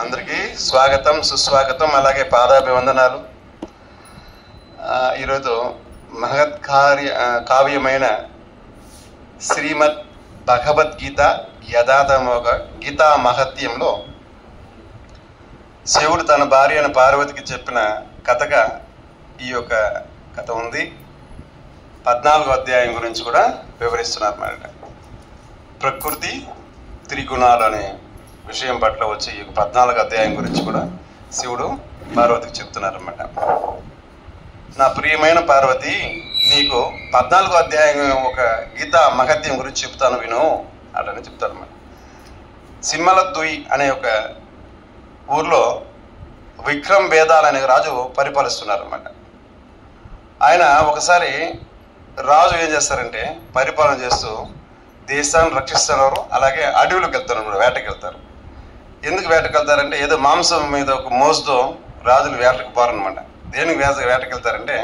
అందరికీ స్వాగతం, సుస్వాగతం, అలాగే పాదాభివందనాలు. ఈరోజు మహత్ కావ్యమైన శ్రీమద్ భగవద్గీత యథాతమోగ గీతా మహత్యంలో శివుడు తన భార్య అయిన పార్వతికి చెప్పిన కథగా ఈ యొక్క కథ ఉంది. 14వ అధ్యాయం గురించి కూడా వివరిస్తున్నారు అన్నమాట. ప్రకృతి త్రిగుణాలు అనే విషయం పట్ల వచ్చి ఈ 14వ అధ్యాయం గురించి కూడా శివుడు పార్వతికి చెప్తున్నారన్నమాట. నా ప్రియమైన పార్వతి, నీకు 14వ అధ్యాయం ఒక గీతా మహత్యం గురించి చెప్తాను, విను అటని చెప్తారన్నమాట. సింహలద్దుయి అనే ఒక ఊర్లో విక్రమ్ వేదాల్ అనే రాజు పరిపాలిస్తున్నారన్నమాట. ఆయన ఒకసారి రాజు ఏం చేస్తారంటే పరిపాలన చేస్తూ దేశాన్ని రక్షిస్తున్నారు, అలాగే అడవులకు వెళ్తారు, వేటకి వెళ్తారు. ఎందుకు వేటకు వెళ్తారంటే ఏదో మాంసం మీద ఒక మోజుతో రాజులు వేటకు పోరనమాట. దేనికి వేటకి వెళ్తారంటే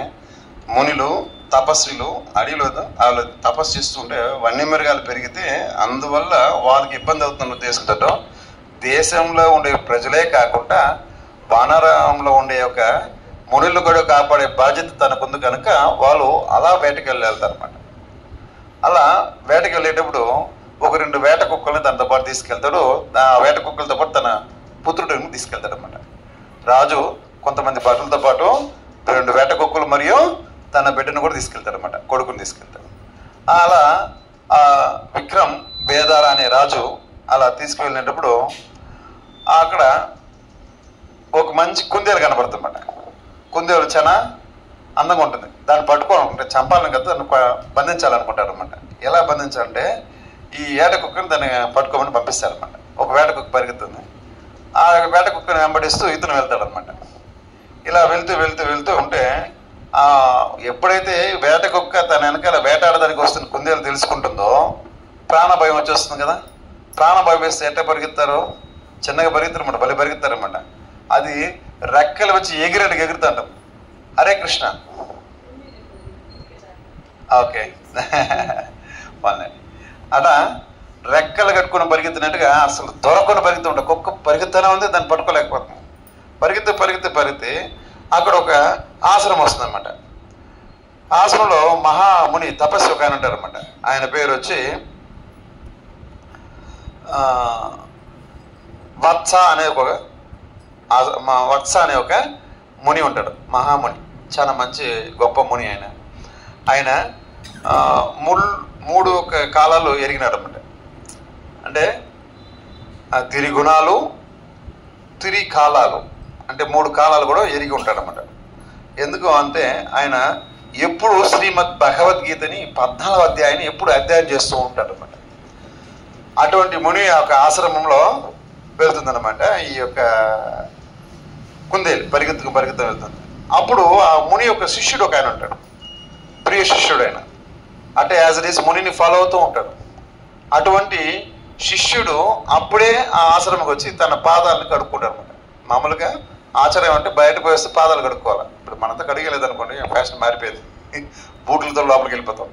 మునులు తపస్సులు అడవిలో వాళ్ళు తపస్సు చేస్తుంటే వన్యమృగాలు పెరిగితే అందువల్ల వాళ్ళకి ఇబ్బంది అవుతున్న ఉద్దేశంతో దేశంలో ఉండే ప్రజలే కాకుండా వానరంలో ఉండే ఒక మునులు కూడా కాపాడే బాధ్యత తనకుంది కనుక వాళ్ళు అలా వేటకి వెళ్తారన్నమాట. అలా వేటకి వెళ్ళేటప్పుడు ఒక 2 వేట కుక్కల్ని తనతో పాటు తీసుకెళ్తాడు. ఆ వేట కుక్కలతో పాటు తన పుత్రుడిని తీసుకెళ్తాడు అనమాట. రాజు కొంతమంది భటులతో పాటు 2 వేట కుక్కలు మరియు తన బిడ్డను కూడా తీసుకెళ్తాడు అనమాట, కొడుకుని తీసుకెళ్తాడు. అలా ఆ విక్రమ్ వేదాల అనే రాజు అలా తీసుకువెళ్ళినప్పుడు అక్కడ ఒక మంచి కుందేలు కనబడుతుందన్నమాట. కుందేలు చాలా అందంగా ఉంటుంది. దాన్ని పట్టుకోవాలనుకుంటే చంపాలని కదా దాన్ని బంధించాలనుకుంటారు అనమాట. ఎలా బంధించాలంటే ఈ వేట కుక్కని దాన్ని పట్టుకోమని పంపిస్తారనమాట. ఒక వేట కుక్క పరిగెత్తుంది. ఆ వేట కుక్కని వెంబడిస్తూ ఇతను వెళ్తాడనమాట. ఇలా వెళ్తూ ఉంటే ఎప్పుడైతే వేట కుక్క తన వెనకాల వేటాడడానికి వస్తున్న కుందేలు తెలుసుకుంటుందో ప్రాణభయం వచ్చేస్తుంది కదా. ప్రాణభయం వేస్తే ఎట్లా పరిగెత్తారో చిన్నగా పరిగెత్తారన్నమాట, బలి పరిగెత్తారన్నమాట. అది రెక్కలు వచ్చి ఎగురుతా అంటాం. హరే కృష్ణ. ఓకే అలా రెక్కలు కట్టుకుని పరిగెత్తినట్టుగా అసలు దొరకని పరిగెత్తుంటా. కుక్క పరిగెత్తనే ఉంది, దాన్ని పట్టుకోలేకపోతుంది. పరిగెత్తి అక్కడ ఒక ఆశ్రమం వస్తుంది అనమాట. ఆశ్రమంలో మహాముని తపస్సు ఒక ఆయన ఉంటారు అనమాట. ఆయన పేరు వచ్చి వత్స అనే ఒక ముని ఉంటాడు. మహాముని, చాలా మంచి గొప్ప ముని. ఆయన 3 కాలాలు ఎరిగినాడు అనమాట. అంటే త్రిగుణాలు, త్రికాలాలు అంటే 3 కాలాలు కూడా ఎరిగి ఉంటాడనమాట. ఎందుకు అంటే ఆయన ఎప్పుడు శ్రీమద్ భగవద్గీతని 14వ అధ్యాయాన్ని ఎప్పుడు అధ్యయనం చేస్తూ ఉంటాడనమాట. అటువంటి ముని ఒక ఆశ్రమంలో వెళ్తుందన్నమాట. ఈ యొక్క కుందేలు పరిగెత్తు వెళ్తుంది. అప్పుడు ఆ ముని యొక్క శిష్యుడు ఒక ఆయన ఉంటాడు, ప్రియ శిష్యుడు. ఆయన అంటే యాజ్ ఇట్ ఈస్ మునిని ఫాలో అవుతూ ఉంటాడు. అటువంటి శిష్యుడు అప్పుడే ఆ ఆశ్రమంకి వచ్చి తన పాదాలను కడుక్కుంటాడు అనమాట. మామూలుగా ఆచారం అంటే బయట పోయేస్తే పాదాలు కడుక్కోవాలి. ఇప్పుడు మనంతా కడిగలేదు అనుకోండి, ఫ్యాషన్ మారిపోయింది, బూట్లతో లోపలికి వెళ్ళిపోతాం.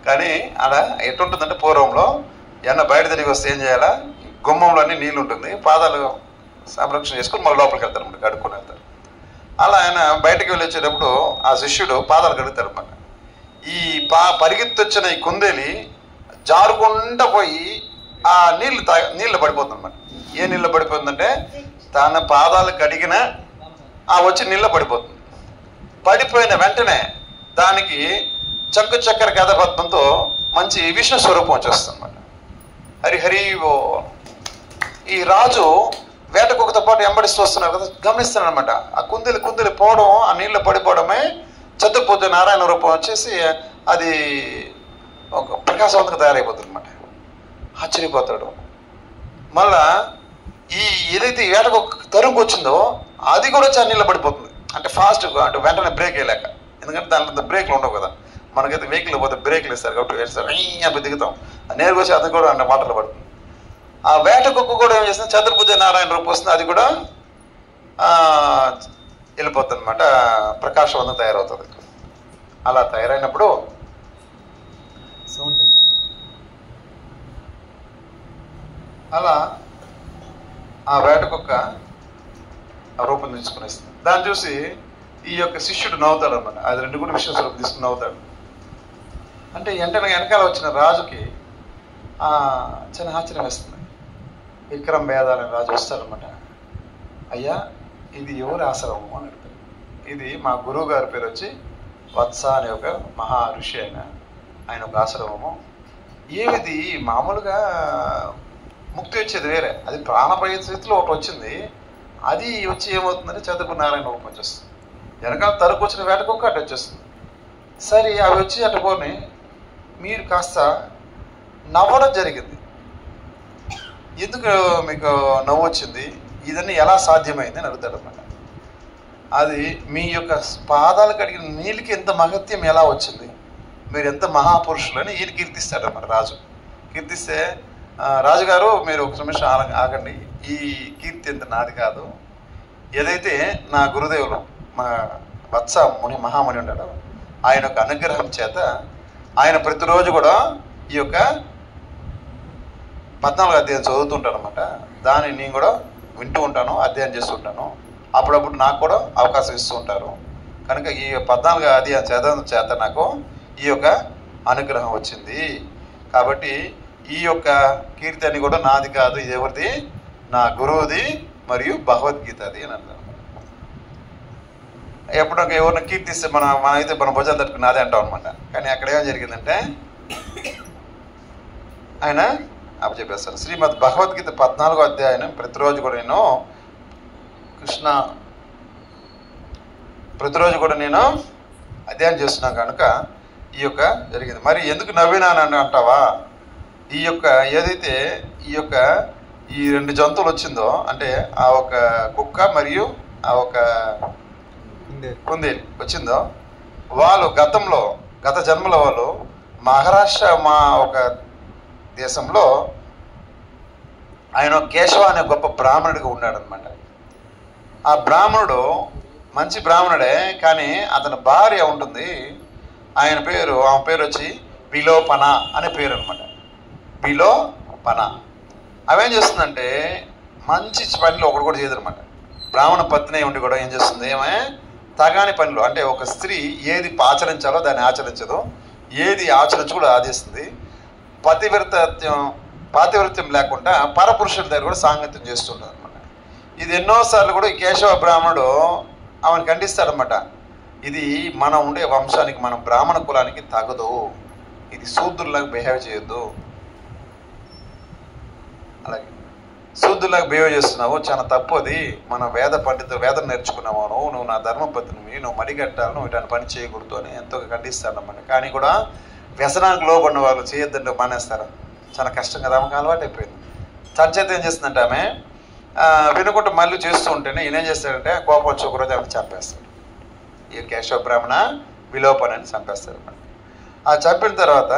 కానీ అలా ఎటుంటుందంటే పూర్వంలో ఏమన్నా బయట తిరిగి వస్తే ఏం చేయాలా, గుమ్మంలో అన్ని నీళ్ళు ఉంటుంది, పాదాలు సంరక్షణ చేసుకుని మళ్ళీ లోపలికి వెళ్తారు అన్నమాట, కడుక్కొని వెళ్తారు. అలా ఆయన బయటకు వెళ్ళి వచ్చేటప్పుడు ఆ శిష్యుడు పాదాలు కడుగుతాడు అన్నమాట. ఈ పరిగెత్తొచ్చిన ఈ కుందేలి జారుకుండా పోయి ఆ నీళ్ళు పడిపోతుంది అన్నమాట. ఏ నీళ్ళు పడిపోతుందంటే తన పాదాలు కడిగిన వచ్చి నీళ్ళ పడిపోతుంది. పడిపోయిన వెంటనే దానికి చక్కు చక్కెర గదపద్మంతో మంచి విష్ణు స్వరూపం వచ్చేస్తుంది అన్నమాట. హరి ఓ. ఈ రాజు వేటకుక్కతో పాటు వెంబడిస్తూ వస్తున్నారు కదా, గమనిస్తున్నాడు అనమాట. ఆ కుందేలు పోవడం, ఆ నీళ్ళు పడిపోవడమే చతుర్భుజ నారాయణ రూపం వచ్చేసి అది ఒక ప్రకాశవంతంగా తయారైపోతుంది అనమాట. ఆశ్చర్యపోతాడు. మళ్ళా ఏదైతే వేటకుక్క తరుముకు వచ్చిందో అది కూడా చాలా నీళ్ళు పడిపోతుంది. అంటే ఫాస్ట్, అంటే వెంటనే బ్రేక్ వేయలేక. ఎందుకంటే దాంట్లో బ్రేక్లు ఉండవు కదా, మనకైతే వెహికల్ పోతే బ్రేక్లు ఇస్తారు కాబట్టి వేస్తారు, అప్పుడు దిగుతాం. నేరుగా వచ్చి అది కూడా అంటే వాటర్లో పడుతుంది. ఆ వేట కుక్క కూడా ఏం చేస్తుంది, చతుర్భుజ నారాయణ రూపం వస్తుంది, అది కూడా వెళ్ళిపోతుంది అనమాట, ప్రకాశవంతం తయారవుతుంది. అలా తయారైనప్పుడు అలా ఆ వేట కుక్క రూపం తీసుకునేస్తుంది. దాన్ని చూసి ఈ యొక్క శిష్యుడు నవ్వుతాడు అనమాట. అది 2 కూడా విశ్వస్వరూపం తీసుకుని నవ్వుతాడు. అంటే వెనకాల వచ్చిన రాజుకి చిన్న ఆశ్చర్యం వేస్తుంది. విక్రమ్ బేదాల రాజు వస్తాడనమాట. అయ్యా, ఇది ఎవరి ఆశ్రమము అని అడుగుతాడు. ఇది మా గురువు గారి పేరు వచ్చి వత్స అనే ఒక మహా ఋషి ఆయన ఒక ఆశ్రమము. ఏమిది మామూలుగా ముక్తి వచ్చేది వేరే, అది ప్రాణపయ స్థితిలో ఒకటి వచ్చింది. అది వచ్చి ఏమవుతుందంటే చదువుకు నారాయణ రూపం వచ్చేస్తుంది. వెనకాల తరకు వచ్చిన వేటకొక్క అటు వచ్చేస్తుంది. సరే, అవి వచ్చి అటు పోని మీరు కాస్త నవ్వడం జరిగింది. ఎందుకు మీకు నవ్వు వచ్చింది, ఇదన్నీ ఎలా సాధ్యమైంది అని అడుగుతాడు అన్నమాట. అది మీ యొక్క పాదాలు కడిగిన నీళ్ళకి ఎంత మహత్యం ఎలా వచ్చింది, మీరు ఎంత మహాపురుషులని ఈయన కీర్తిస్తాడు అన్నమాట రాజు. కీర్తిస్తే రాజుగారు మీరు ఒక నిమిషం ఆగండి, ఈ కీర్తి ఎంత నాది కాదు. ఏదైతే నా గురుదేవులు మా వత్స ముని మహాముని ఉన్నాడో ఆయన యొక్క అనుగ్రహం చేత ఆయన ప్రతిరోజు కూడా ఈ యొక్క 14వ అధ్యాయం చదువుతుంటాను అనమాట. దాన్ని నేను కూడా వింటూ ఉంటాను, అధ్యయనం చేస్తూ ఉంటాను. అప్పుడప్పుడు నాకు కూడా అవకాశం ఇస్తూ ఉంటారు. కనుక ఈ 14వ అధ్యాయం చదవడం చేత నాకు ఈ యొక్క అనుగ్రహం వచ్చింది. కాబట్టి ఈ యొక్క కీర్తి అని కూడా నాది కాదు, ఇది ఎవరిది, నా గురువుది మరియు భగవద్గీతది అని అంటారు. ఎప్పుడొక ఎవరిని కీర్తిస్తే మనమైతే మన భుజాలు తట్టుకుని నాదే అంటాం అనమాట. కానీ అక్కడ ఏం జరిగిందంటే ఆయన అప్పచెప్పేస్తారు. శ్రీమద్ భగవద్గీత 14వ అధ్యాయం ప్రతిరోజు కూడా నేను అధ్యయనం చేస్తున్నాను కనుక ఈ యొక్క జరిగింది. మరి ఎందుకు నవ్వినానని అంటావా, ఈ యొక్క ఏదైతే ఈ 2 జంతువులు వచ్చిందో, అంటే ఆ ఒక కుక్క మరియు ఆ ఒక కుందేలు వచ్చిందో, వాళ్ళు గత జన్మలో వాళ్ళు మహారాష్ట్ర మా ఒక దేశంలో ఆయన కేశవ అనే గొప్ప బ్రాహ్మణుడిగా ఉన్నాడు అనమాట. ఆ బ్రాహ్మణుడు మంచి బ్రాహ్మణుడే, కానీ అతని భార్య ఉంటుంది, ఆమె పేరు వచ్చి విలోపన అనే పేరు అనమాట. విలోపన అవేం చేస్తుందంటే మంచి పనులు ఒకటి కూడా చేయదు అనమాట. బ్రాహ్మణ పత్ని ఉండి కూడా ఏం చేస్తుంది, ఏమే తగాని పనులు, అంటే ఒక స్త్రీ ఏది ఆచరించాలో దాన్ని ఆచరించదు, ఏది ఆచరించు కూడా ఆదేస్తుంది. పాతివ్రత్యం లేకుండా పరపురుషుల దగ్గర కూడా సాంగత్యం చేస్తుంటుంది అనమాట. ఇది ఎన్నోసార్లు కూడా ఈ కేశవ బ్రాహ్మణుడు ఆమెను ఖండిస్తాడనమాట. ఇది మనం ఉండే వంశానికి, మన బ్రాహ్మణ కులానికి తగదు, ఇది శూద్రులాగా బిహేవ్ చేయొద్దు, అలాగే శూద్రులాగా బిహేవ్ చేస్తున్నావు, చాలా తప్పు, అది మన వేదం నేర్చుకున్నావు, నువ్వు నా ధర్మపత్నివి, నువ్వు మడిగట్టాలి, నువ్వు ఇలాంటి పని చేయకూడదు అని ఎంతో ఖండిస్తాడనమాట. కానీ కూడా వ్యసనానికి లోబడిన వాళ్ళు చేయొద్దంటే మానేస్తారు. చాలా కష్టం కదా, ఆమెకు అలవాటు అయిపోయింది. తనచేత ఏం చేస్తుందంటే ఆమె వినుకుంటూ మళ్ళీ చేస్తూ ఉంటేనే ఈయన ఏం చేస్తాడంటే కోపం వచ్చి ఒకరోజు ఆమె చంపేస్తాడు. ఈ కేశవ బ్రాహ్మణ విలోపనని చంపేస్తాడు అనమాట. ఆ చంపిన తర్వాత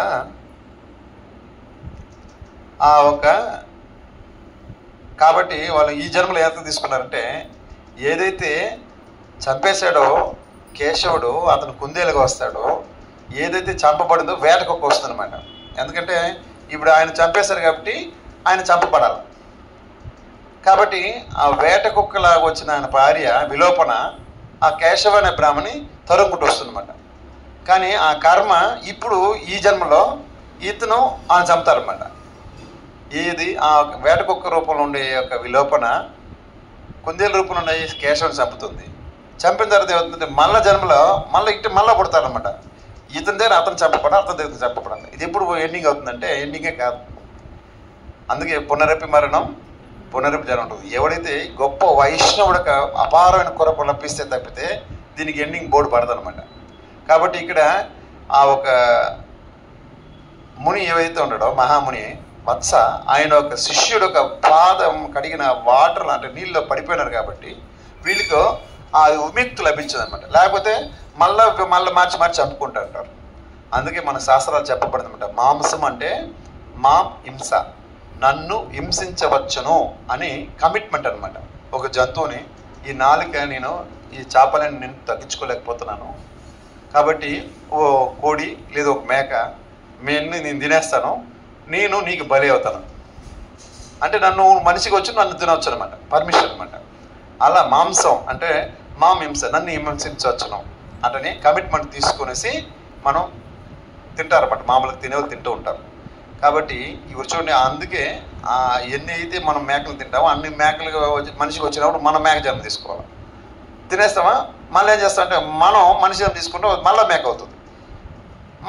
కాబట్టి వాళ్ళు ఈ జన్మలో ఎంత తీసుకున్నారంటే, ఏదైతే చంపేశాడో కేశవుడు అతను కుందేలుగా వస్తాడో, ఏదైతే చంపబడిందో వేటకొక్క వస్తుంది అనమాట. ఎందుకంటే ఇప్పుడు ఆయన చంపేశారు కాబట్టి ఆయన చంపబడాలి. కాబట్టి ఆ వేటకుక్కలాగా వచ్చిన ఆయన భార్య విలోపన ఆ కేశవ అనే బ్రాహ్మణి తరుముకుంటూ వస్తుందన్నమాట. కానీ ఆ కర్మ ఇప్పుడు ఈ జన్మలో ఇతను ఆయన చంపుతారన్నమాట. ఏది ఆ వేటకుక్క రూపంలో ఉండే యొక్క విలోపన కుందేల రూపంలో ఉండే కేశవుని చంపుతుంది. చంపిన తర్వాత ఏమవుతుందంటే మళ్ళా జన్మలో మళ్ళీ పుడతారనమాట. ఇతని దగ్గర అతను చంపబడాలి, అతని దగ్గర చంపబడాలి. ఇది ఎప్పుడు ఎండింగ్ అవుతుందంటే ఎండింగే కాదు. అందుకే పునరపి మరణం పునరపి జనం ఉంటుంది. ఎవడైతే గొప్ప వైష్ణవుడికి అపారమైన కొరకు లభిస్తే తప్పితే దీనికి ఎండింగ్ బోర్డు పడదనమాట. కాబట్టి ఇక్కడ ఆ ఒక ముని ఏవైతే ఉంటాడో మహాముని వత్స, ఆయన ఒక శిష్యుడు ఒక పాదం కడిగిన వాటర్ అంటే నీళ్ళలో పడిపోయినారు కాబట్టి వీళ్ళకు ఆ విముక్తి లభించదనమాట. లేకపోతే మళ్ళీ మార్చి చంపుకుంటూ అంటారు. అందుకే మన శాస్త్రాలు చెప్పబడింది అనమాట. మాంసం అంటే మాం హింస, నన్ను హింసించవచ్చును అని కమిట్మెంట్ అనమాట. ఒక జంతువుని ఈ నాలుక నేను ఈ చేపలని నేను తగ్గించుకోలేకపోతున్నాను కాబట్టి ఓ కోడి లేదా ఒక మేక నేను తినేస్తాను, నేను నీకు బలి అవుతాను అంటే నన్ను మనిషికి వచ్చి నన్ను తినవచ్చు అనమాట, పర్మిషన్ అనమాట. అలా మాంసం అంటే హింస, నన్ను హింసించవచ్చును అంటే కమిట్మెంట్ తీసుకునేసి మనం తింటారన్నమాట. మామూలుగా తినేవాళ్ళు తింటూ ఉంటారు. కాబట్టి ఇవి చూడండి, అందుకే ఎన్ని అయితే మనం మేకలు తింటామో అన్ని మేకలు మనిషికి వచ్చినప్పుడు మనం మేక జన్మ తీసుకోవాలి. తినేస్తామా, మళ్ళీ ఏం చేస్తామంటే మనం మనిషి జన్మ తీసుకుంటే మళ్ళీ మేక అవుతుంది,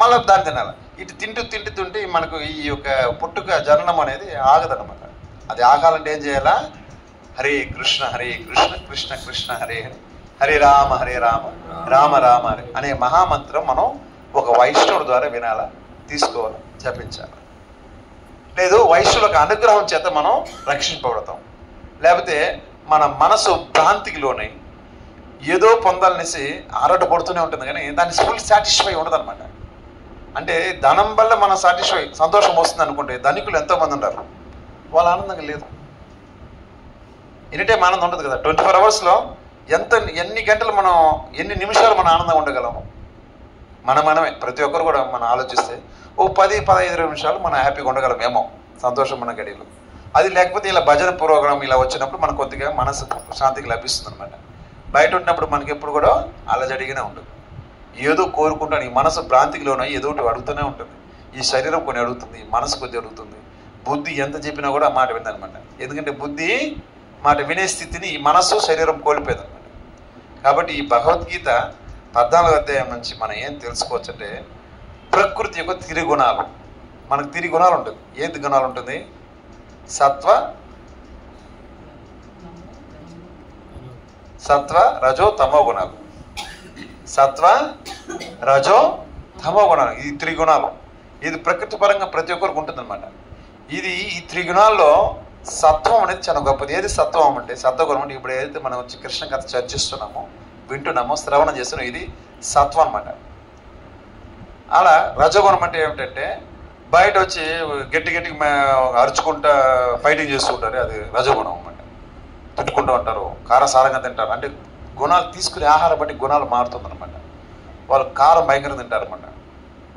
మళ్ళీ దాన్ని తినాలి. ఇటు తింటూ మనకు ఈ యొక్క పుట్టుక జననం అనేది ఆగదన్నమాట. అది ఆగాలంటే ఏం చేయాలా? హరే కృష్ణ కృష్ణ కృష్ణ హరే హరే, హరే రామ రామ రామ హరే అనే మహామంత్రం మనం ఒక వైష్ణవుడి ద్వారా వినాలా, తీసుకోవాలి, జపించాలి. లేదు వైష్ణవులకు అనుగ్రహం చేత మనం రక్షింపబడతాం. లేకపోతే మన మనసు భ్రాంతికి లోనై ఏదో పొందాలనేసి ఆరాటపడుతూనే ఉంటుంది, కానీ దాన్ని ఫుల్ సాటిస్ఫై ఉండదు అనమాట. అంటే ధనం వల్ల మనం సంతోషం వస్తుంది అనుకుంటే ధనికులు ఎంతోమంది ఉంటారు, వాళ్ళ ఆనందంగా లేదు. ఎనీ టైం ఆనందం ఉండదు కదా. 24 అవర్స్లో ఎన్ని గంటలు మనం, ఎన్ని నిమిషాలు మనం ఆనందంగా ఉండగలము? మనమే ప్రతి ఒక్కరు కూడా మనం ఆలోచిస్తే ఓ 10-15 నిమిషాలు మనం హ్యాపీగా ఉండగలమేమో, సంతోషం మన గడియలు. అది లేకపోతే ఇలా భజన ప్రోగ్రాం ఇలా వచ్చినప్పుడు మనకు కొద్దిగా మనసు శాంతికి లభిస్తుంది అనమాట. బయట ఉన్నప్పుడు మనకి ఎప్పుడు కూడా అలజడిగానే ఉంటుంది, ఏదో కోరుకుంటాను. ఈ మనసు భ్రాంతికిలోనో ఏదో ఒకటి అడుగుతూనే ఉంటుంది. ఈ శరీరం కొన్ని అడుగుతుంది, మనసు కొద్ది అడుగుతుంది, బుద్ధి ఎంత చెప్పినా కూడా మాట విందనమాట. ఎందుకంటే బుద్ధి మాట వినే స్థితిని ఈ మనస్సు శరీరం కోల్పోయేది అనమాట. కాబట్టి ఈ భగవద్గీత 14వ అధ్యాయం నుంచి మనం ఏం తెలుసుకోవచ్చు అంటే ప్రకృతి యొక్క తిరుగుణాలు. మనకు తిరుగుణాలు ఉంటుంది. ఏది గుణాలు ఉంటుంది? సత్వ రజో తమో గుణాలు. సత్వ రజో తమో గుణాలు, ఇది త్రిగుణాలు. ఇది ప్రకృతి పరంగా ప్రతి ఒక్కరికి ఉంటుంది అనమాట. ఈ త్రిగుణాల్లో సత్వం అనేది చాలా గొప్పది. ఏది సత్వం అంటే, సత్వగుణం అంటే ఇప్పుడు ఏదైతే మనం వచ్చి కృష్ణ కథ చర్చిస్తున్నామో, వింటున్నామో, శ్రవణం చేస్తున్నామో, ఇది సత్వం అనమాట. అలా రజగుణం అంటే ఏమిటంటే బయట వచ్చి గట్టిగా అరుచుకుంటా ఫైటింగ్ చేస్తూ ఉంటారు, అది రజగుణం అనమాట. తిట్టుకుంటూ ఉంటారు, కారసారంగా తింటారు. అంటే గుణాలు తీసుకునే ఆహారం బట్టి గుణాలు మారుతుందన్నమాట. వాళ్ళు కారం భయంకరంగా తింటారన్నమాట,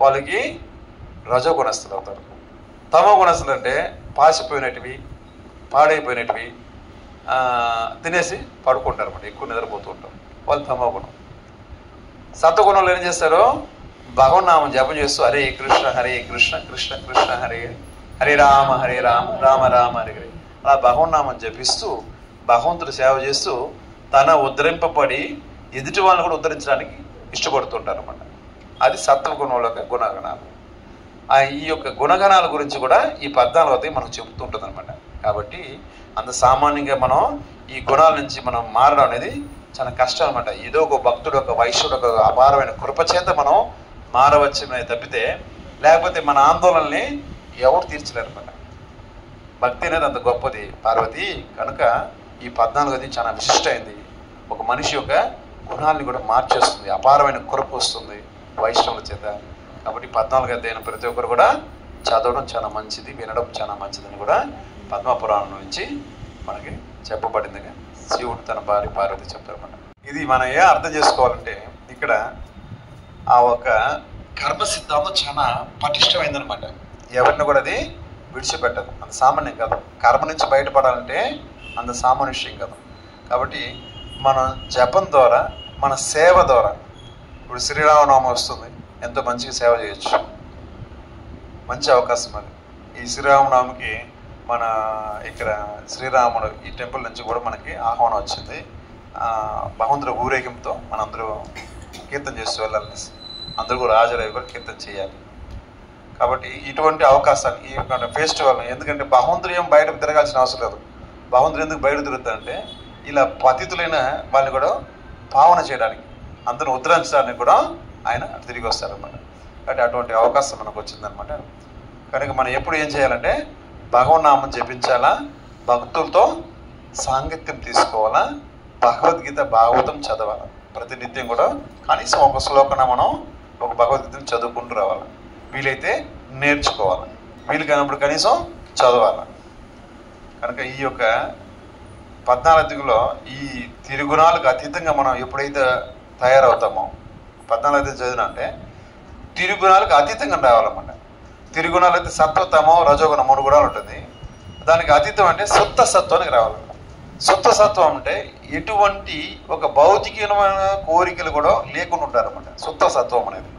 వాళ్ళకి రజోగుణస్తులు అవుతారు. తమో గుణస్తులు అంటే పాసిపోయినటివి, పాడైపోయినటివి తినేసి పడుకుంటారు అన్నమాట, ఎక్కువ నిద్రపోతూ ఉంటారు, వాళ్ళు తమో గుణం. సత్వగుణంలో ఏం చేస్తారు? భగవన్నామం జపం చేస్తూ హరే కృష్ణ కృష్ణ కృష్ణ హరే హరే రామ రామ రామ హరే హరే అలా భగవన్నామం జపిస్తూ భగవంతుడు సేవ చేస్తూ తన ఉద్ధరింపబడి ఎదుటి వాళ్ళని కూడా ఉద్ధరించడానికి ఇష్టపడుతుంటారు అన్నమాట. అది సత్వగుణంలో గుణగణాలు. ఈ యొక్క గుణగణాల గురించి కూడా ఈ 14వ మనకు చెబుతుంటుంది అనమాట. కాబట్టి అంత సామాన్యంగా మనం ఈ గుణాల నుంచి మనం మారడం అనేది చాలా కష్టం అనమాట. ఏదో ఒక భక్తుడు, ఒక వైశ్యుడు, ఒక అపారమైన కృపచేత మనం మారవచ్చునే తప్పితే, లేకపోతే మన ఆందోళనని ఎవరు తీర్చలేరు అనమాట. భక్తి అనేది అంత గొప్పది పార్వతి. కనుక ఈ 14వ చాలా విశిష్టమైంది. ఒక మనిషి యొక్క గుణాలని కూడా మార్చేస్తుంది, అపారమైన కృప వస్తుంది వైష్ణవుల చేత. కాబట్టి 14వ అధ్యాయం ప్రతి ఒక్కరు కూడా చదవడం చాలా మంచిది, వినడం చాలా మంచిదని కూడా పద్మపురాణం నుంచి మనకి చెప్పబడింది. శివుడు తన భార్య పార్వతి చెప్తారన్నమాట. ఇది మనం ఏ అర్థం చేసుకోవాలంటే, ఇక్కడ ఆ ఒక కర్మ సిద్ధాంతం చాలా పటిష్టమైందనమాట. ఎవరిని కూడా అది విడిచిపెట్టదు, అంత సామాన్యం కాదు. కర్మ నుంచి బయటపడాలంటే అంత సామాన్య విషయం కాదు. కాబట్టి మన జపం ద్వారా, మన సేవ ద్వారా, ఇప్పుడు శ్రీరామనవమి వస్తుంది, ఎంతో మంచిగా సేవ చేయొచ్చు, మంచి అవకాశం అది. ఈ శ్రీరామనవమికి మన ఇక్కడ శ్రీరాముడు ఈ టెంపుల్ నుంచి కూడా మనకి ఆహ్వానం వచ్చింది. భగవంతుడు ఊరేగింపుతో మనందరూ కీర్తన చేస్తూ వెళ్ళాలి, అందరూ కూడా హాజరయ్యి కూడా కీర్తన చేయాలి. కాబట్టి ఇటువంటి అవకాశాలు ఈ ఫెస్టివల్, ఎందుకంటే భగవంతుడు ఏం బయట తిరగాల్సిన అవసరం లేదు. భగవంతుడు ఎందుకు బయట తిరుగుతాడంటే ఇలా పతితులైన వాళ్ళని కూడా పావన చేయడానికి, అందరూ ఉద్ధరించడానికి కూడా ఆయన తిరిగి వస్తారన్నమాట. కాబట్టి అటువంటి అవకాశం మనకు వచ్చిందనమాట. కనుక మనం ఎప్పుడు ఏం చేయాలంటే భగవన్నామం జపించాలా, భక్తులతో సాంగత్యం తీసుకోవాలా, భగవద్గీత భాగవతం చదవాలి ప్రతినిత్యం కూడా. కనీసం ఒక శ్లోకన మనం ఒక భగవద్గీతను చదువుకుంటూ రావాలి, వీలైతే నేర్చుకోవాలి, వీలు కానప్పుడు కనీసం చదవాలి. కనుక ఈ యొక్క 14వ ఈ తిరుగుణాలకు అతీతంగా మనం ఎప్పుడైతే తయారవుతామో, 14వ చదివిన అంటే తిరుగుణాలకు అతీతంగా రావాలన్నమాట. తిరుగుణాలు అయితే సత్వ, తమో, రజోగుణం 3 గుణాలు ఉంటుంది. దానికి అతీతం అంటే శుద్ధ సత్వానికి రావాలి. శుద్ధ సత్వం అంటే ఎటువంటి ఒక భౌతికమైన కోరికలు కూడా లేకుండా ఉంటారన్నమాట. శుద్ధ సత్వం అనేది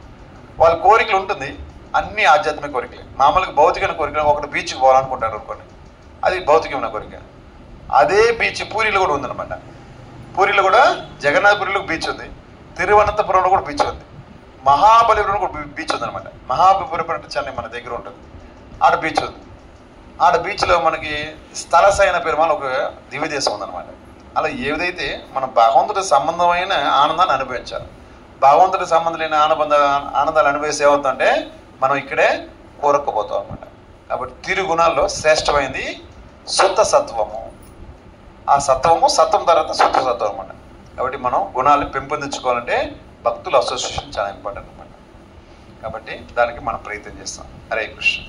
వాళ్ళ కోరికలు ఉంటుంది, అన్ని ఆధ్యాత్మిక కోరికలే. మామూలుగా భౌతికమైన కోరికలు, ఒకటి బీచ్కి పోవాలనుకుంటారు అనుకోండి, అది భౌతికమైన కోరిక. అదే బీచ్ పూరిలో కూడా ఉందన్నమాట. పూరిలో కూడా జగన్నాథపురిలో బీచ్ ఉంది, తిరువనంతపురంలో కూడా బీచ్ ఉంది, మహాబలిపురంలో కూడా బీచ్ ఉందన్నమాట. మహాబలిపురం అంటే చెన్నై మన దగ్గర ఉంటుంది, ఆడ బీచ్ ఉంది. ఆడ బీచ్లో మనకి స్థలసైన పెరుమాళ్ ఒక దివ్యదేశం ఉందన్నమాట. అలా ఏదైతే మనం భగవంతుడి సంబంధమైన ఆనందాన్ని అనుభవించాలి. భగవంతుడి సంబంధం లేని ఆనందాలు అనుభవిస్తే ఏమవుతుందంటే మనం ఇక్కడే కోరకపోతాం అనమాట. కాబట్టి తిరుగుణాల్లో శ్రేష్టమైనది శుద్ధ సత్వము. ఆ సత్వము, సత్వం తర్వాత శుద్ధ సత్వం అనమాట. కాబట్టి మనం గుణాలను పెంపొందించుకోవాలంటే భక్తుల అసోసియేషన్ చాలా ఇంపార్టెంట్ అనమాట. కాబట్టి దానికి మనం ప్రయత్నం చేస్తాం. హరే కృష్ణ.